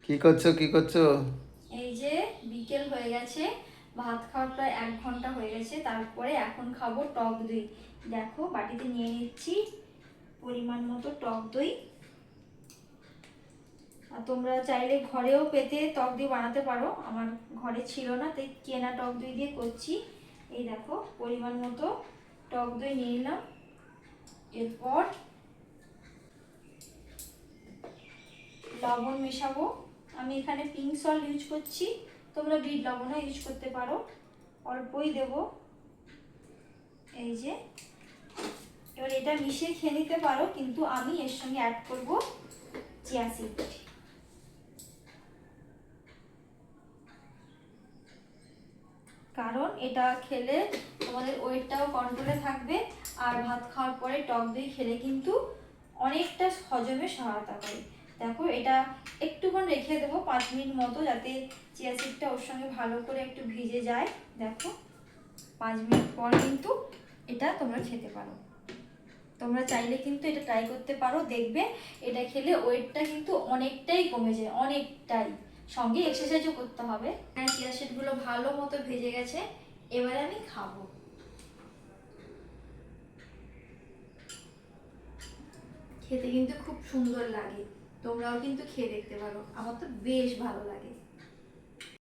কি করছো কি করছো? এই যে বিকেল হয়ে গেছে, ভাত খাওয়ার প্রায় 1 ঘন্টা হয়ে গেছে। তারপরে এখন খাবো টক দই। দেখো বাটিতে নিয়ে নিচ্ছি পরিমাণ মতো টক দই। আর তোমরা চাইলে ঘরেও পেতে টক দই বানাতে পারো, আমার ঘরে ছিল না তাই কেনা টক দই দিয়ে করছি। এই দেখো পরিমাণ মতো টক দই নিয়ে নিলাম। এরপর লবণ মেশাবো। আমি এখানে পিঙ্ক সল্ট ইউজ করছি, তোমরা বিট লবণও ইউজ করতে পারো। অল্পই দেব। এই যে এবার এটা মিশিয়ে খেয়ে নিতে পারো, কিন্তু আমি এর সঙ্গে অ্যাড করব চিয়া সিড। কারণ এটা খেলে তোমাদের ওয়েটটাও কন্ট্রোলে থাকবে। আর ভাত খাওয়ার পরে টক দই খেলে কিন্তু অনেকটা হজমে সহায়তা করে। দেখো এটা একটুক্ষণ রেখে দেবো 5 মিনিট মতো, যাতে চিয়া সিডটা ওর সঙ্গে ভালো করে একটু ভিজে যায়। দেখো 5 মিনিট পর কিন্তু এটা তোমরা খেতে পারো। তোমরা চাইলে কিন্তু এটা ট্রাই করতে পারো, দেখবে এটা খেলে ওয়েটটা কিন্তু অনেকটাই কমে যায়, অনেকটাই। সঙ্গে এক্সারসাইজও করতে হবে। হ্যাঁ, চিয়া সিডগুলো ভালো মতো ভেজে গেছে, এবারে আমি খাবো। খেতে কিন্তু খুব সুন্দর লাগে, তোমরাও কিন্তু খেয়ে দেখতে পারো, আমার তো বেশ ভালো লাগে।